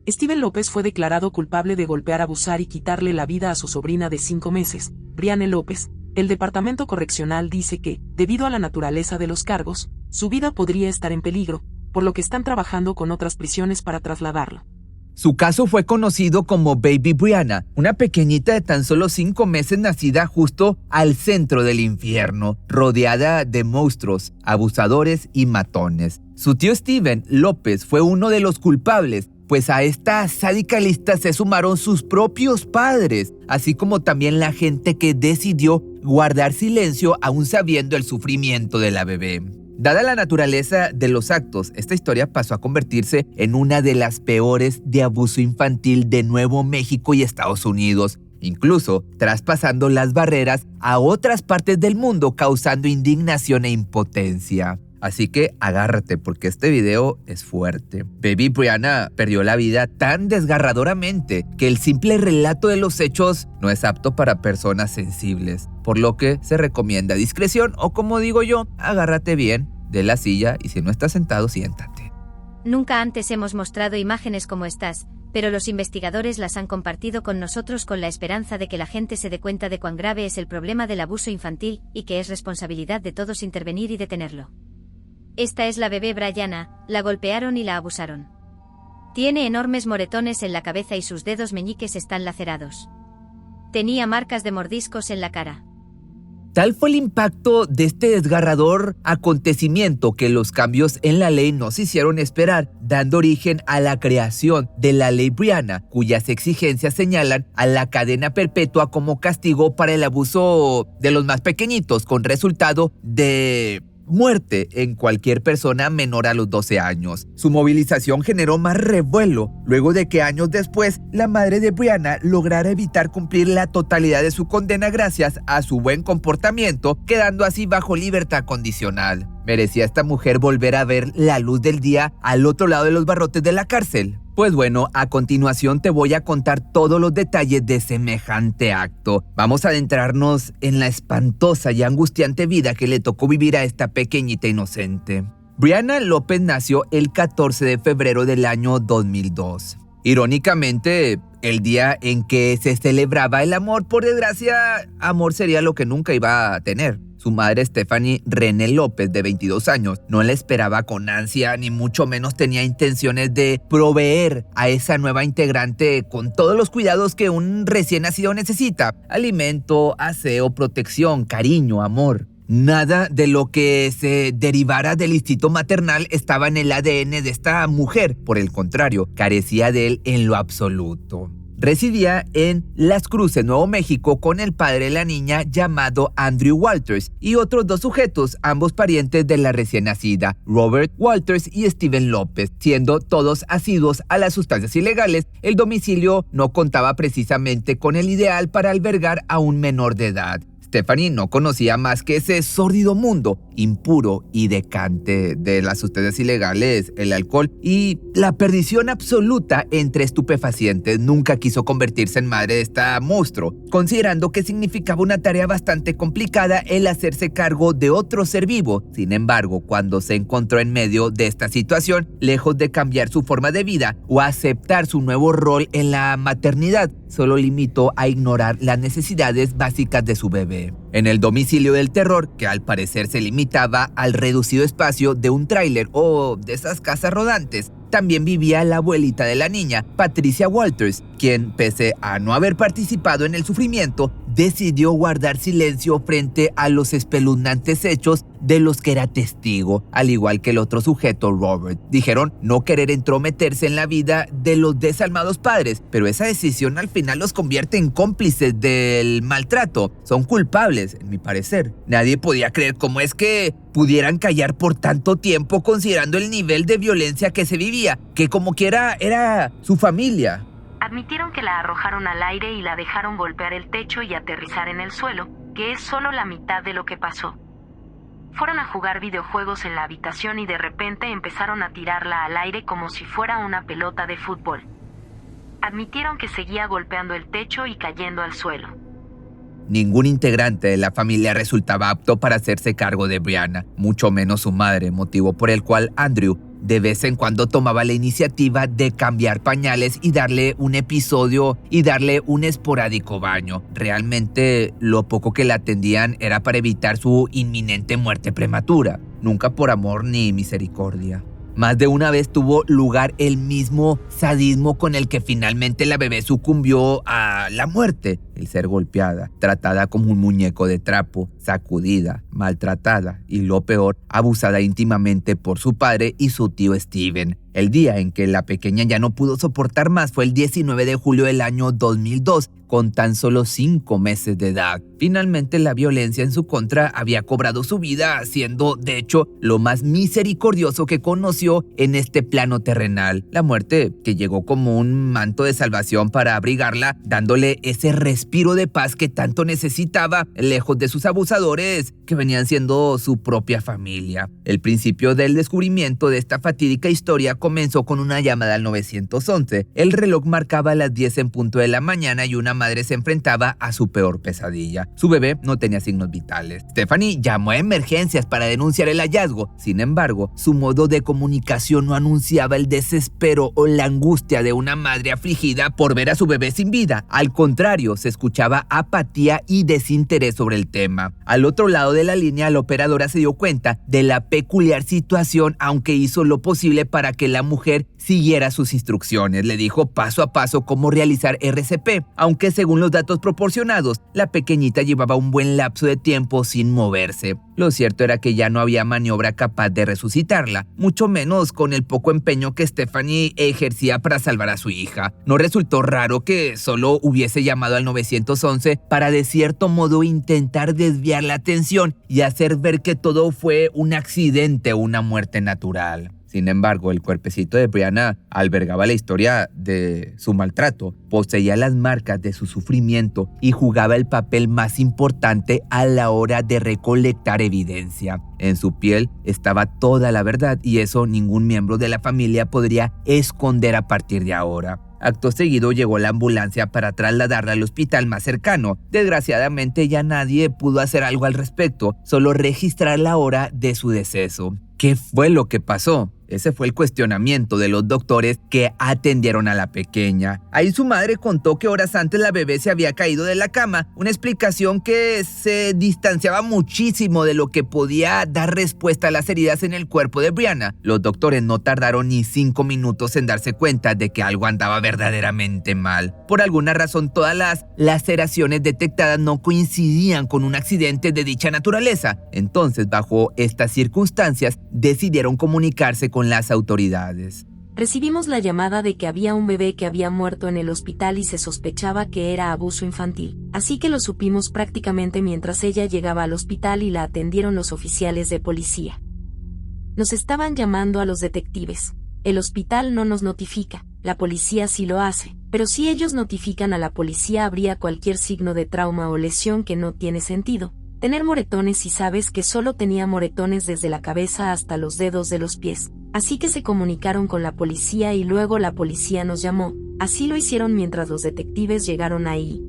Steven López fue declarado culpable de golpear, abusar y quitarle la vida a su sobrina de 5 meses, Brianne López. El Departamento Correccional dice que, debido a la naturaleza de los cargos, su vida podría estar en peligro, por lo que están trabajando con otras prisiones para trasladarlo. Su caso fue conocido como Baby Brianna, una pequeñita de tan solo 5 meses nacida justo al centro del infierno, rodeada de monstruos, abusadores y matones. Su tío Steven López fue uno de los culpables, pues a esta sádica lista se sumaron sus propios padres, así como también la gente que decidió guardar silencio aún sabiendo el sufrimiento de la bebé. Dada la naturaleza de los actos, esta historia pasó a convertirse en una de las peores de abuso infantil de Nuevo México y Estados Unidos, incluso traspasando las barreras a otras partes del mundo, causando indignación e impotencia. Así que agárrate porque este video es fuerte. Baby Brianna perdió la vida tan desgarradoramente que el simple relato de los hechos no es apto para personas sensibles, por lo que se recomienda discreción o, como digo yo, agárrate bien de la silla y si no estás sentado, siéntate. Nunca antes hemos mostrado imágenes como estas, pero los investigadores las han compartido con nosotros con la esperanza de que la gente se dé cuenta de cuán grave es el problema del abuso infantil y que es responsabilidad de todos intervenir y detenerlo. Esta es la bebé Brianna, la golpearon y la abusaron. Tiene enormes moretones en la cabeza y sus dedos meñiques están lacerados. Tenía marcas de mordiscos en la cara. Tal fue el impacto de este desgarrador acontecimiento que los cambios en la ley no se hicieron esperar, dando origen a la creación de la Ley Brianna, cuyas exigencias señalan a la cadena perpetua como castigo para el abuso de los más pequeñitos, con resultado de muerte en cualquier persona menor a los 12 años. Su movilización generó más revuelo, luego de que años después la madre de Brianna lograra evitar cumplir la totalidad de su condena gracias a su buen comportamiento, quedando así bajo libertad condicional. ¿Merecía esta mujer volver a ver la luz del día al otro lado de los barrotes de la cárcel? Pues bueno, a continuación te voy a contar todos los detalles de semejante acto. Vamos a adentrarnos en la espantosa y angustiante vida que le tocó vivir a esta pequeñita inocente. Brianna López nació el 14 de febrero del año 2002. Irónicamente, el día en que se celebraba el amor. Por desgracia, amor sería lo que nunca iba a tener. Su madre, Stephanie René López, de 22 años, no la esperaba con ansia, ni mucho menos tenía intenciones de proveer a esa nueva integrante con todos los cuidados que un recién nacido necesita: alimento, aseo, protección, cariño, amor. Nada de lo que se derivara del instinto maternal estaba en el ADN de esta mujer. Por el contrario, carecía de él en lo absoluto. Residía en Las Cruces, Nuevo México, con el padre de la niña llamado Andrew Walters y otros 2 sujetos, ambos parientes de la recién nacida, Robert Walters y Steven López. Siendo todos asiduos a las sustancias ilegales, el domicilio no contaba precisamente con el ideal para albergar a un menor de edad. Stephanie no conocía más que ese sórdido mundo impuro y decante de las sustancias ilegales, el alcohol y la perdición absoluta entre estupefacientes. Nunca quiso convertirse en madre de esta monstruo, considerando que significaba una tarea bastante complicada el hacerse cargo de otro ser vivo. Sin embargo, cuando se encontró en medio de esta situación, lejos de cambiar su forma de vida o aceptar su nuevo rol en la maternidad, solo limitó a ignorar las necesidades básicas de su bebé. En el domicilio del terror, que al parecer se limitaba al reducido espacio de un tráiler o de esas casas rodantes, también vivía la abuelita de la niña, Patricia Walters, quien, pese a no haber participado en el sufrimiento, decidió guardar silencio frente a los espeluznantes hechos de los que era testigo, al igual que el otro sujeto, Robert. Dijeron no querer entrometerse en la vida de los desalmados padres, pero esa decisión al final los convierte en cómplices del maltrato. Son culpables, en mi parecer. Nadie podía creer cómo es que pudieran callar por tanto tiempo, considerando el nivel de violencia que se vivía, que como quiera era su familia. Admitieron que la arrojaron al aire y la dejaron golpear el techo y aterrizar en el suelo, que es solo la mitad de lo que pasó. Fueron a jugar videojuegos en la habitación y de repente empezaron a tirarla al aire como si fuera una pelota de fútbol. Admitieron que seguía golpeando el techo y cayendo al suelo. Ningún integrante de la familia resultaba apto para hacerse cargo de Brianna, mucho menos su madre, motivo por el cual Andrew De vez en cuando tomaba la iniciativa de cambiar pañales y darle un esporádico baño. Realmente lo poco que la atendían era para evitar su inminente muerte prematura, nunca por amor ni misericordia. Más de una vez tuvo lugar el mismo sadismo con el que finalmente la bebé sucumbió a la muerte. El ser golpeada, tratada como un muñeco de trapo, sacudida, maltratada y lo peor, abusada íntimamente por su padre y su tío Steven. El día en que la pequeña ya no pudo soportar más fue el 19 de julio del año 2002, con tan solo 5 meses de edad. Finalmente la violencia en su contra había cobrado su vida, siendo de hecho lo más misericordioso que conoció en este plano terrenal. La muerte que llegó como un manto de salvación para abrigarla, dándole ese respiro de paz que tanto necesitaba, lejos de sus abusadores que venían siendo su propia familia. El principio del descubrimiento de esta fatídica historia comenzó con una llamada al 911. El reloj marcaba las 10 en punto de la mañana y una madre se enfrentaba a su peor pesadilla. Su bebé no tenía signos vitales. Stephanie llamó a emergencias para denunciar el hallazgo. Sin embargo, su modo de comunicación no anunciaba el desespero o la angustia de una madre afligida por ver a su bebé sin vida. Al contrario, se escuchaba apatía y desinterés sobre el tema. Al otro lado de la línea, la operadora se dio cuenta de la peculiar situación, aunque hizo lo posible para que la mujer siguiera sus instrucciones. Le dijo paso a paso cómo realizar RCP, aunque según los datos proporcionados, la pequeñita llevaba un buen lapso de tiempo sin moverse. Lo cierto era que ya no había maniobra capaz de resucitarla, mucho menos con el poco empeño que Stephanie ejercía para salvar a su hija. No resultó raro que solo hubiese llamado al 911 para de cierto modo intentar desviar la atención y hacer ver que todo fue un accidente o una muerte natural. Sin embargo, el cuerpecito de Brianna albergaba la historia de su maltrato, poseía las marcas de su sufrimiento y jugaba el papel más importante a la hora de recolectar evidencia. En su piel estaba toda la verdad y eso ningún miembro de la familia podría esconder a partir de ahora. Acto seguido llegó la ambulancia para trasladarla al hospital más cercano. Desgraciadamente ya nadie pudo hacer algo al respecto, solo registrar la hora de su deceso. ¿Qué fue lo que pasó? Ese fue el cuestionamiento de los doctores que atendieron a la pequeña. Ahí su madre contó que horas antes la bebé se había caído de la cama, una explicación que se distanciaba muchísimo de lo que podía dar respuesta a las heridas en el cuerpo de Brianna. Los doctores no tardaron ni 5 minutos en darse cuenta de que algo andaba verdaderamente mal. Por alguna razón, todas las laceraciones detectadas no coincidían con un accidente de dicha naturaleza. Entonces, bajo estas circunstancias, decidieron comunicarse con las autoridades. Recibimos la llamada de que había un bebé que había muerto en el hospital y se sospechaba que era abuso infantil, así que lo supimos prácticamente mientras ella llegaba al hospital y la atendieron los oficiales de policía. Nos estaban llamando a los detectives. El hospital no nos notifica, la policía sí lo hace, pero si ellos notifican a la policía habría cualquier signo de trauma o lesión que no tiene sentido. Tener moretones y sabes que solo tenía moretones desde la cabeza hasta los dedos de los pies. Así que se comunicaron con la policía y luego la policía nos llamó. Así lo hicieron mientras los detectives llegaron ahí.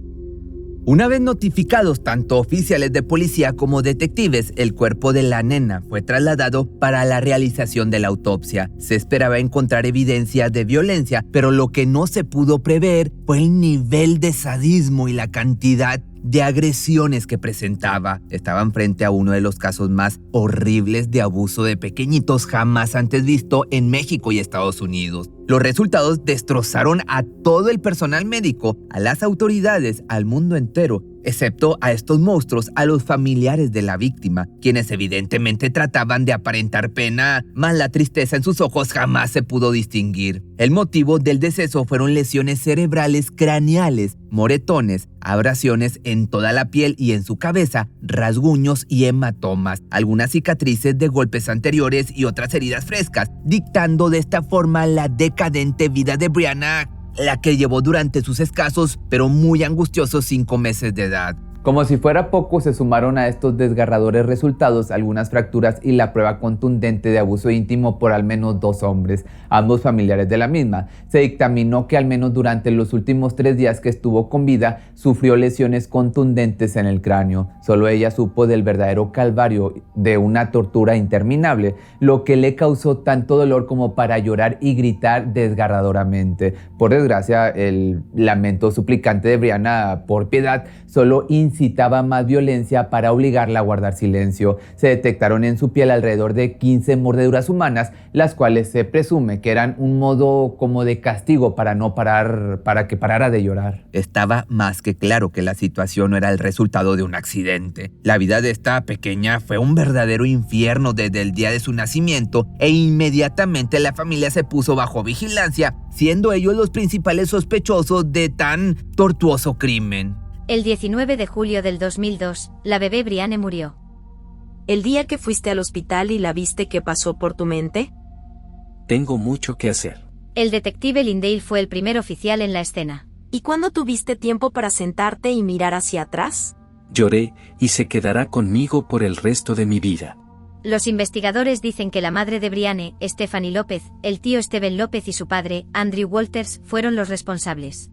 Una vez notificados tanto oficiales de policía como detectives, el cuerpo de la nena fue trasladado para la realización de la autopsia. Se esperaba encontrar evidencia de violencia, pero lo que no se pudo prever fue el nivel de sadismo y la cantidad de agresiones que presentaba. Estaban frente a uno de los casos más horribles de abuso de pequeñitos jamás antes visto en México y Estados Unidos. Los resultados destrozaron a todo el personal médico, a las autoridades, al mundo entero, excepto a estos monstruos, a los familiares de la víctima, quienes evidentemente trataban de aparentar pena, mas la tristeza en sus ojos jamás se pudo distinguir. El motivo del deceso fueron lesiones cerebrales craneales, moretones, abrasiones en toda la piel y en su cabeza, rasguños y hematomas, algunas cicatrices de golpes anteriores y otras heridas frescas, dictando de esta forma la decadente vida de Brianna, la que llevó durante sus escasos pero muy angustiosos 5 meses de edad. Como si fuera poco, se sumaron a estos desgarradores resultados algunas fracturas y la prueba contundente de abuso íntimo por al menos 2 hombres, ambos familiares de la misma. Se dictaminó que al menos durante los últimos 3 días que estuvo con vida, sufrió lesiones contundentes en el cráneo. Solo ella supo del verdadero calvario de una tortura interminable, lo que le causó tanto dolor como para llorar y gritar desgarradoramente. Por desgracia, el lamento suplicante de Brianna por piedad solo incitaba más violencia para obligarla a guardar silencio. Se detectaron en su piel alrededor de 15 mordeduras humanas, las cuales se presume que eran un modo como de castigo para que parara de llorar. Estaba más que claro que la situación no era el resultado de un accidente. La vida de esta pequeña fue un verdadero infierno desde el día de su nacimiento e inmediatamente la familia se puso bajo vigilancia, siendo ellos los principales sospechosos de tan tortuoso crimen. El 19 de julio del 2002, la bebé Brianne murió. ¿El día que fuiste al hospital y la viste, qué pasó por tu mente? Tengo mucho que hacer. El detective Lindale fue el primer oficial en la escena. ¿Y cuándo tuviste tiempo para sentarte y mirar hacia atrás? Lloré, y se quedará conmigo por el resto de mi vida. Los investigadores dicen que la madre de Brianne, Stephanie López, el tío Steven López y su padre, Andrew Walters, fueron los responsables.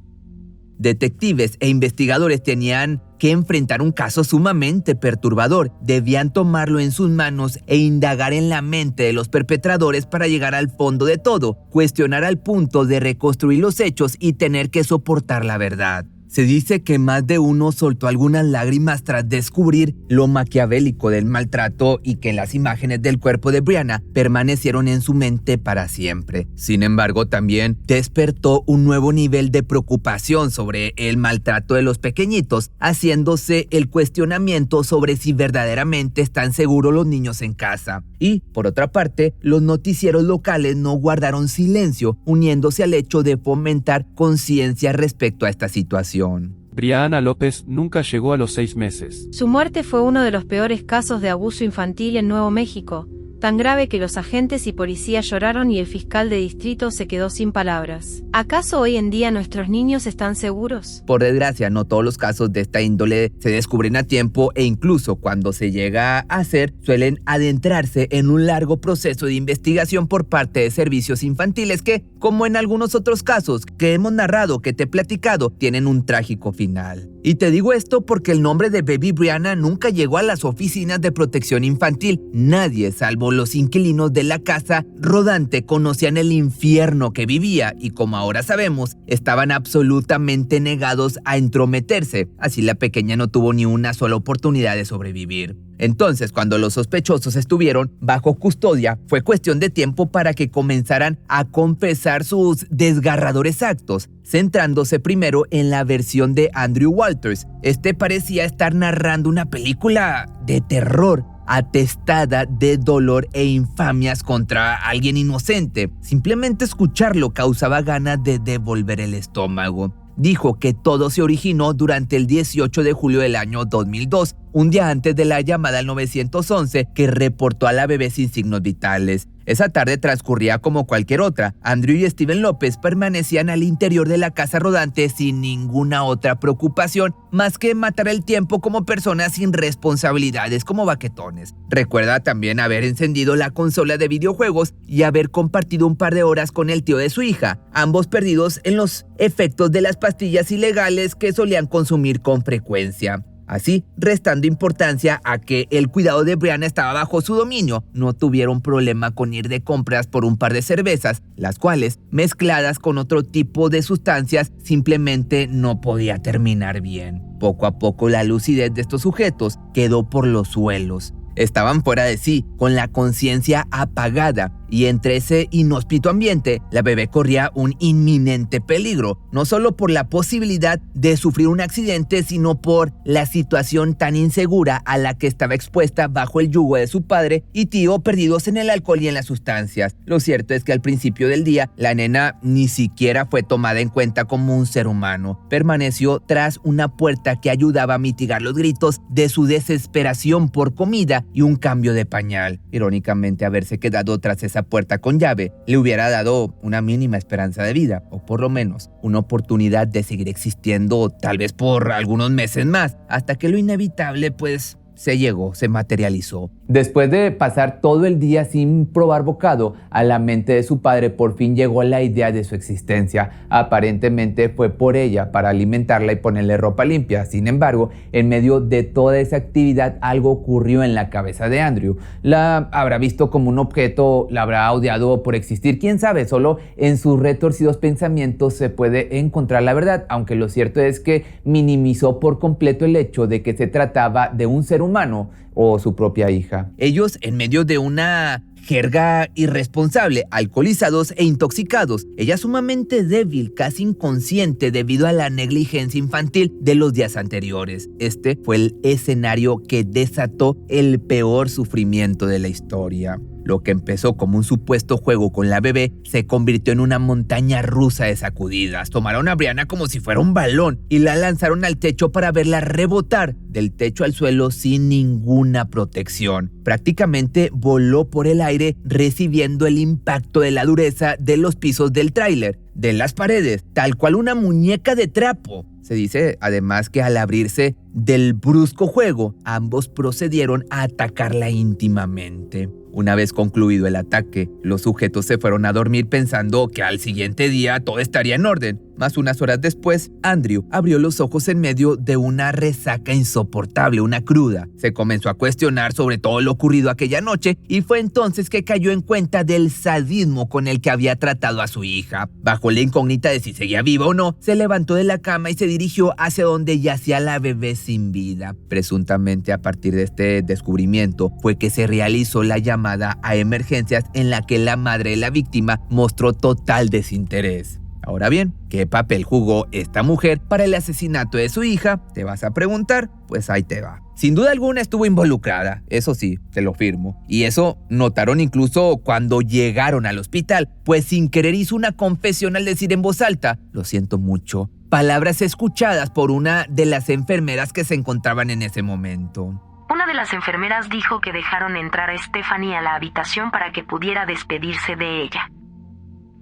Detectives e investigadores tenían que enfrentar un caso sumamente perturbador. Debían tomarlo en sus manos e indagar en la mente de los perpetradores para llegar al fondo de todo, cuestionar al punto de reconstruir los hechos y tener que soportar la verdad. Se dice que más de uno soltó algunas lágrimas tras descubrir lo maquiavélico del maltrato y que las imágenes del cuerpo de Brianna permanecieron en su mente para siempre. Sin embargo, también despertó un nuevo nivel de preocupación sobre el maltrato de los pequeñitos, haciéndose el cuestionamiento sobre si verdaderamente están seguros los niños en casa. Y, por otra parte, los noticieros locales no guardaron silencio, uniéndose al hecho de fomentar conciencia respecto a esta situación. Brianna López nunca llegó a los 6 meses. Su muerte fue uno de los peores casos de abuso infantil en Nuevo México, tan grave que los agentes y policías lloraron y el fiscal de distrito se quedó sin palabras. ¿Acaso hoy en día nuestros niños están seguros? Por desgracia, no todos los casos de esta índole se descubren a tiempo e incluso cuando se llega a hacer, suelen adentrarse en un largo proceso de investigación por parte de servicios infantiles que, como en algunos otros casos que hemos narrado, que te he platicado, tienen un trágico final. Y te digo esto porque el nombre de Baby Brianna nunca llegó a las oficinas de protección infantil. Nadie, salvo los inquilinos de la casa rodante, conocían el infierno que vivía y, como ahora sabemos, estaban absolutamente negados a entrometerse. Así la pequeña no tuvo ni una sola oportunidad de sobrevivir. Entonces, cuando los sospechosos estuvieron bajo custodia, fue cuestión de tiempo para que comenzaran a confesar sus desgarradores actos, centrándose primero en la versión de Andrew Walters. Este parecía estar narrando una película de terror, atestada de dolor e infamias contra alguien inocente. Simplemente escucharlo causaba ganas de devolver el estómago. Dijo que todo se originó durante el 18 de julio del año 2002, un día antes de la llamada al 911 que reportó a la bebé sin signos vitales. Esa tarde transcurría como cualquier otra. Andrew y Steven López permanecían al interior de la casa rodante sin ninguna otra preocupación más que matar el tiempo como personas sin responsabilidades, como baquetones. Recuerda también haber encendido la consola de videojuegos y haber compartido un par de horas con el tío de su hija, ambos perdidos en los efectos de las pastillas ilegales que solían consumir con frecuencia. Así, restando importancia a que el cuidado de Brianna estaba bajo su dominio, no tuvieron problema con ir de compras por un par de cervezas, las cuales, mezcladas con otro tipo de sustancias, simplemente no podía terminar bien. Poco a poco la lucidez de estos sujetos quedó por los suelos. Estaban fuera de sí, con la conciencia apagada, y entre ese inhóspito ambiente, la bebé corría un inminente peligro, no solo por la posibilidad de sufrir un accidente, sino por la situación tan insegura a la que estaba expuesta bajo el yugo de su padre y tío, perdidos en el alcohol y en las sustancias. Lo cierto es que al principio del día, la nena ni siquiera fue tomada en cuenta como un ser humano. Permaneció tras una puerta que ayudaba a mitigar los gritos de su desesperación por comida y un cambio de pañal. Irónicamente, haberse quedado tras esa puerta con llave le hubiera dado una mínima esperanza de vida, o por lo menos una oportunidad de seguir existiendo tal vez por algunos meses más, hasta que lo inevitable pues se materializó. Después de pasar todo el día sin probar bocado, a la mente de su padre por fin llegó la idea de su existencia. Aparentemente fue por ella, para alimentarla y ponerle ropa limpia. Sin embargo, en medio de toda esa actividad, algo ocurrió en la cabeza de Andrew. La habrá visto como un objeto, la habrá odiado por existir, quién sabe. Solo en sus retorcidos pensamientos se puede encontrar la verdad, aunque lo cierto es que minimizó por completo el hecho de que se trataba de un ser humano o su propia hija. Ellos, en medio de una jerga irresponsable, alcoholizados e intoxicados. Ella sumamente débil, casi inconsciente debido a la negligencia infantil de los días anteriores. Este fue el escenario que desató el peor sufrimiento de la historia. Lo que empezó como un supuesto juego con la bebé se convirtió en una montaña rusa de sacudidas. Tomaron a Brianna como si fuera un balón y la lanzaron al techo para verla rebotar del techo al suelo sin ninguna protección. Prácticamente voló por el aire recibiendo el impacto de la dureza de los pisos del tráiler, de las paredes, tal cual una muñeca de trapo. Se dice además que al abrirse del brusco juego, ambos procedieron a atacarla íntimamente. Una vez concluido el ataque, los sujetos se fueron a dormir pensando que al siguiente día todo estaría en orden. Mas unas horas después, Andrew abrió los ojos en medio de una resaca insoportable, una cruda. Se comenzó a cuestionar sobre todo lo ocurrido aquella noche y fue entonces que cayó en cuenta del sadismo con el que había tratado a su hija. Bajo la incógnita de si seguía viva o no, se levantó de la cama y se dirigió hacia donde yacía la bebé sin vida. Presuntamente a partir de este descubrimiento fue que se realizó la llamada a emergencias en la que la madre de la víctima mostró total desinterés. Ahora bien, ¿qué papel jugó esta mujer para el asesinato de su hija? ¿Te vas a preguntar? Pues ahí te va. Sin duda alguna estuvo involucrada, eso sí, te lo firmo. Y eso notaron incluso cuando llegaron al hospital, pues sin querer hizo una confesión al decir en voz alta: "Lo siento mucho". Palabras escuchadas por una de las enfermeras que se encontraban en ese momento. Una de las enfermeras dijo que dejaron entrar a Stephanie a la habitación para que pudiera despedirse de ella.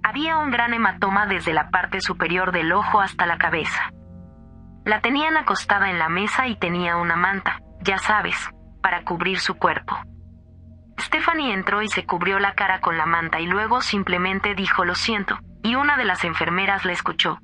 Había un gran hematoma desde la parte superior del ojo hasta la cabeza. La tenían acostada en la mesa y tenía una manta, ya sabes, para cubrir su cuerpo. Stephanie entró y se cubrió la cara con la manta y luego simplemente dijo "lo siento", y una de las enfermeras la escuchó.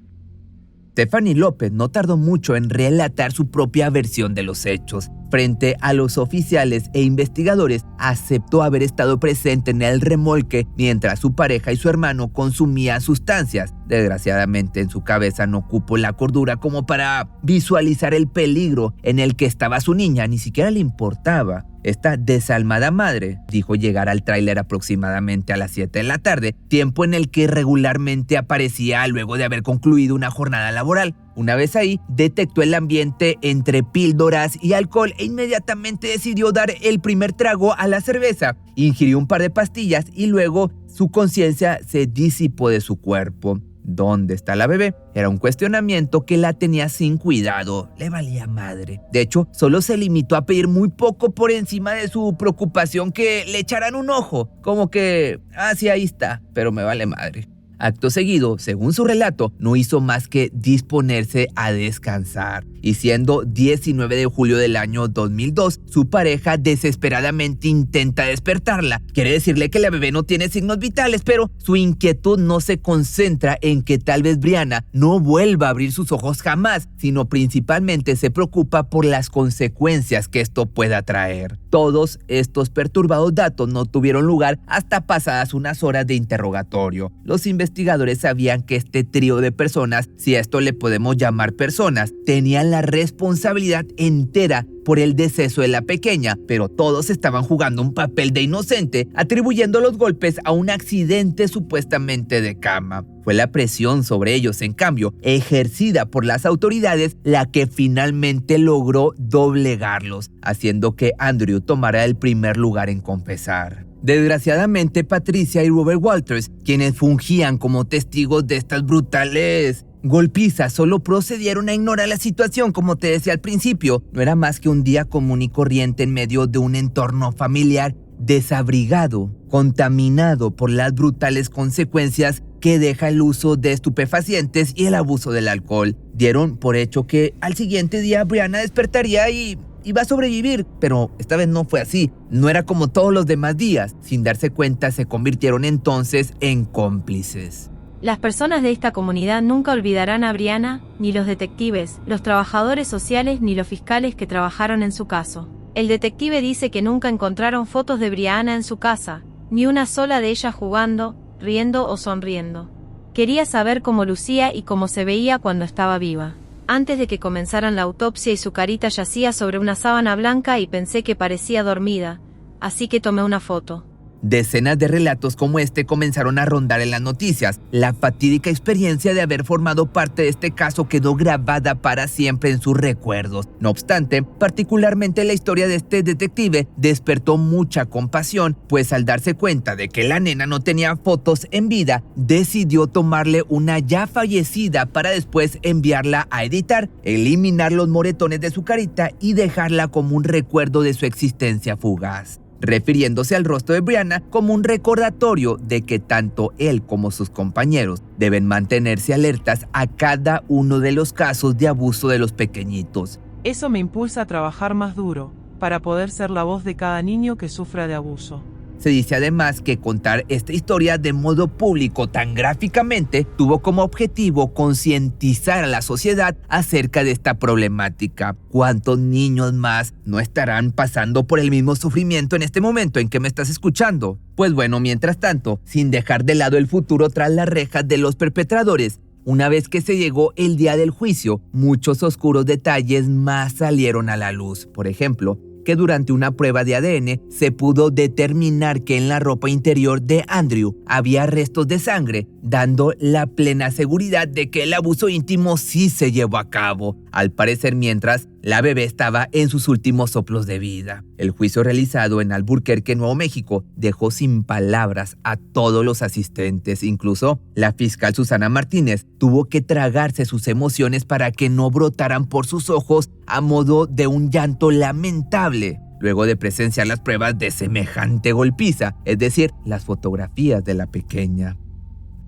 Stephanie López no tardó mucho en relatar su propia versión de los hechos. Frente a los oficiales e investigadores, aceptó haber estado presente en el remolque mientras su pareja y su hermano consumían sustancias. Desgraciadamente, en su cabeza no cupo la cordura como para visualizar el peligro en el que estaba su niña, ni siquiera le importaba. Esta desalmada madre dijo llegar al tráiler aproximadamente a las 7 de la tarde, tiempo en el que regularmente aparecía luego de haber concluido una jornada laboral. Una vez ahí, detectó el ambiente entre píldoras y alcohol e inmediatamente decidió dar el primer trago a la cerveza. Ingirió un par de pastillas y luego su conciencia se disipó de su cuerpo. ¿Dónde está la bebé? Era un cuestionamiento que la tenía sin cuidado. Le valía madre. De hecho, solo se limitó a pedir muy poco por encima de su preocupación que le echaran un ojo. Como que, sí, ahí está, pero me vale madre. Acto seguido, según su relato, no hizo más que disponerse a descansar. Y siendo 19 de julio del año 2002, su pareja desesperadamente intenta despertarla. Quiere decirle que la bebé no tiene signos vitales, pero su inquietud no se concentra en que tal vez Brianna no vuelva a abrir sus ojos jamás, sino principalmente se preocupa por las consecuencias que esto pueda traer. Todos estos perturbados datos no tuvieron lugar hasta pasadas unas horas de interrogatorio. Los investigadores sabían que este trío de personas, si a esto le podemos llamar personas, tenían la responsabilidad entera por el deceso de la pequeña, pero todos estaban jugando un papel de inocente, atribuyendo los golpes a un accidente supuestamente de cama. Fue la presión sobre ellos, en cambio, ejercida por las autoridades, la que finalmente logró doblegarlos, haciendo que Andrew tomara el primer lugar en confesar. Desgraciadamente, Patricia y Robert Walters, quienes fungían como testigos de estas brutales golpizas, solo procedieron a ignorar la situación. Como te decía al principio, no era más que un día común y corriente en medio de un entorno familiar desabrigado, contaminado por las brutales consecuencias que deja el uso de estupefacientes y el abuso del alcohol. Dieron por hecho que al siguiente día Brianna despertaría y iba a sobrevivir, pero esta vez no fue así. No era como todos los demás días. Sin darse cuenta, se convirtieron entonces en cómplices. Las personas de esta comunidad nunca olvidarán a Brianna, ni los detectives, los trabajadores sociales ni los fiscales que trabajaron en su caso. El detective dice que nunca encontraron fotos de Brianna en su casa, ni una sola de ella jugando, riendo o sonriendo. Quería saber cómo lucía y cómo se veía cuando estaba viva. Antes de que comenzaran la autopsia y su carita yacía sobre una sábana blanca y pensé que parecía dormida, así que tomé una foto. Decenas de relatos como este comenzaron a rondar en las noticias. La fatídica experiencia de haber formado parte de este caso quedó grabada para siempre en sus recuerdos. No obstante, particularmente la historia de este detective despertó mucha compasión, pues al darse cuenta de que la nena no tenía fotos en vida, decidió tomarle una ya fallecida para después enviarla a editar, eliminar los moretones de su carita y dejarla como un recuerdo de su existencia fugaz, refiriéndose al rostro de Brianna como un recordatorio de que tanto él como sus compañeros deben mantenerse alertas a cada uno de los casos de abuso de los pequeñitos. Eso me impulsa a trabajar más duro, para poder ser la voz de cada niño que sufra de abuso. Se dice además que contar esta historia de modo público tan gráficamente tuvo como objetivo concientizar a la sociedad acerca de esta problemática. ¿Cuántos niños más no estarán pasando por el mismo sufrimiento en este momento en que me estás escuchando? Pues bueno, mientras tanto, sin dejar de lado el futuro tras las rejas de los perpetradores, una vez que se llegó el día del juicio, muchos oscuros detalles más salieron a la luz. Por ejemplo, que durante una prueba de ADN se pudo determinar que en la ropa interior de Andrew había restos de sangre, dando la plena seguridad de que el abuso íntimo sí se llevó a cabo, al parecer mientras la bebé estaba en sus últimos soplos de vida. El juicio realizado en Albuquerque, Nuevo México, dejó sin palabras a todos los asistentes. Incluso la fiscal Susana Martínez tuvo que tragarse sus emociones para que no brotaran por sus ojos a modo de un llanto lamentable, luego de presenciar las pruebas de semejante golpiza, es decir, las fotografías de la pequeña.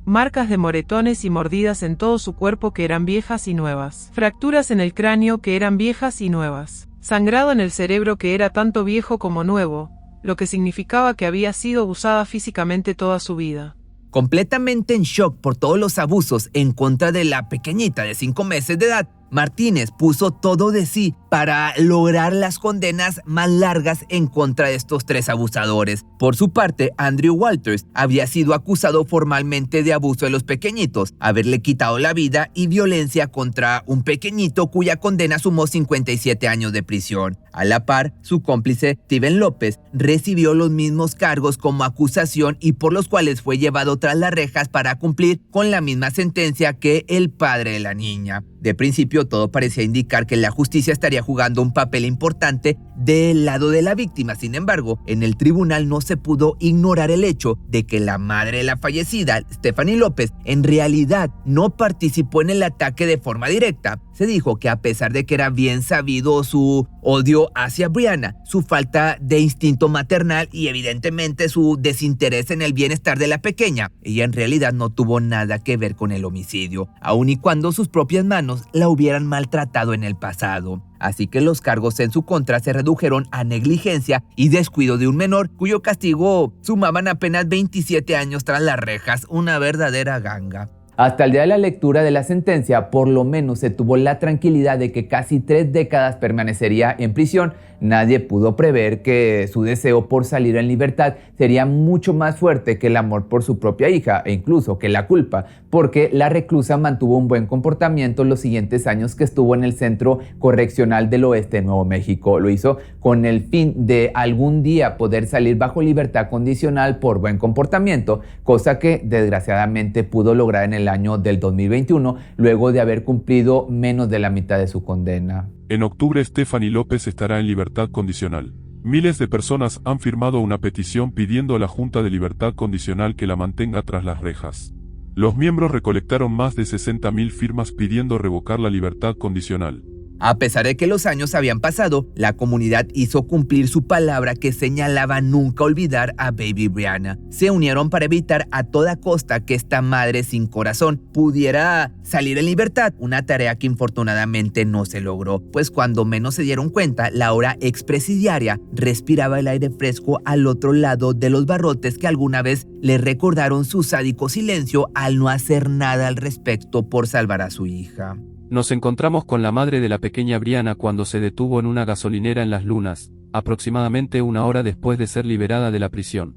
Marcas de moretones y mordidas en todo su cuerpo que eran viejas y nuevas. Fracturas en el cráneo que eran viejas y nuevas. Sangrado en el cerebro que era tanto viejo como nuevo, lo que significaba que había sido abusada físicamente toda su vida. Completamente en shock por todos los abusos en contra de la pequeñita de 5 meses de edad, Martínez puso todo de sí para lograr las condenas más largas en contra de estos 3 abusadores. Por su parte, Andrew Walters había sido acusado formalmente de abuso de los pequeñitos, haberle quitado la vida y violencia contra un pequeñito cuya condena sumó 57 años de prisión. A la par, su cómplice, Steven López, recibió los mismos cargos como acusación y por los cuales fue llevado tras las rejas para cumplir con la misma sentencia que el padre de la niña. De principio, todo parecía indicar que la justicia estaría jugando un papel importante del lado de la víctima. Sin embargo, en el tribunal no se pudo ignorar el hecho de que la madre de la fallecida, Stephanie López, en realidad no participó en el ataque de forma directa. Se dijo que a pesar de que era bien sabido su odio hacia Brianna, su falta de instinto maternal y evidentemente su desinterés en el bienestar de la pequeña, ella en realidad no tuvo nada que ver con el homicidio, aun y cuando sus propias manos la hubieran maltratado en el pasado. Así que los cargos en su contra se redujeron a negligencia y descuido de un menor, cuyo castigo sumaban apenas 27 años tras las rejas, una verdadera ganga. Hasta el día de la lectura de la sentencia, por lo menos se tuvo la tranquilidad de que casi 3 décadas permanecería en prisión. Nadie pudo prever que su deseo por salir en libertad sería mucho más fuerte que el amor por su propia hija e incluso que la culpa, porque la reclusa mantuvo un buen comportamiento los siguientes años que estuvo en el Centro Correccional del Oeste de Nuevo México. Lo hizo con el fin de algún día poder salir bajo libertad condicional por buen comportamiento, cosa que desgraciadamente pudo lograr en el año del 2021, luego de haber cumplido menos de la mitad de su condena. En octubre, Stephanie López estará en libertad condicional. Miles de personas han firmado una petición pidiendo a la Junta de Libertad Condicional que la mantenga tras las rejas. Los miembros recolectaron más de 60.000 firmas pidiendo revocar la libertad condicional. A pesar de que los años habían pasado, la comunidad hizo cumplir su palabra que señalaba nunca olvidar a Baby Brianna. Se unieron para evitar a toda costa que esta madre sin corazón pudiera salir en libertad, una tarea que infortunadamente no se logró, pues cuando menos se dieron cuenta, la ahora expresidiaria respiraba el aire fresco al otro lado de los barrotes que alguna vez le recordaron su sádico silencio al no hacer nada al respecto por salvar a su hija. Nos encontramos con la madre de la pequeña Brianna cuando se detuvo en una gasolinera en Las Lunas, aproximadamente 1 hora después de ser liberada de la prisión.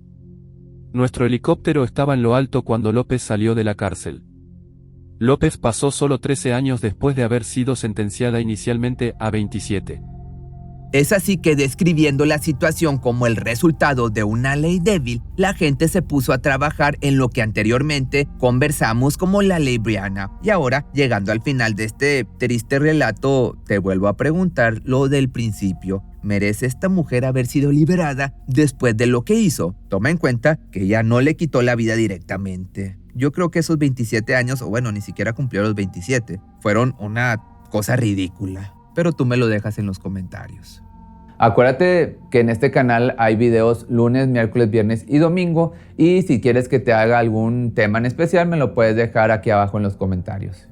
Nuestro helicóptero estaba en lo alto cuando López salió de la cárcel. López pasó solo 13 años después de haber sido sentenciada inicialmente a 27. Es así que, describiendo la situación como el resultado de una ley débil, la gente se puso a trabajar en lo que anteriormente conversamos como la ley Brianna. Y ahora, llegando al final de este triste relato, te vuelvo a preguntar lo del principio. ¿Merece esta mujer haber sido liberada después de lo que hizo? Toma en cuenta que ella no le quitó la vida directamente. Yo creo que esos 27 años, o bueno, ni siquiera cumplió los 27, fueron una cosa ridícula. Pero tú me lo dejas en los comentarios. Acuérdate que en este canal hay videos lunes, miércoles, viernes y domingo, y si quieres que te haga algún tema en especial me lo puedes dejar aquí abajo en los comentarios.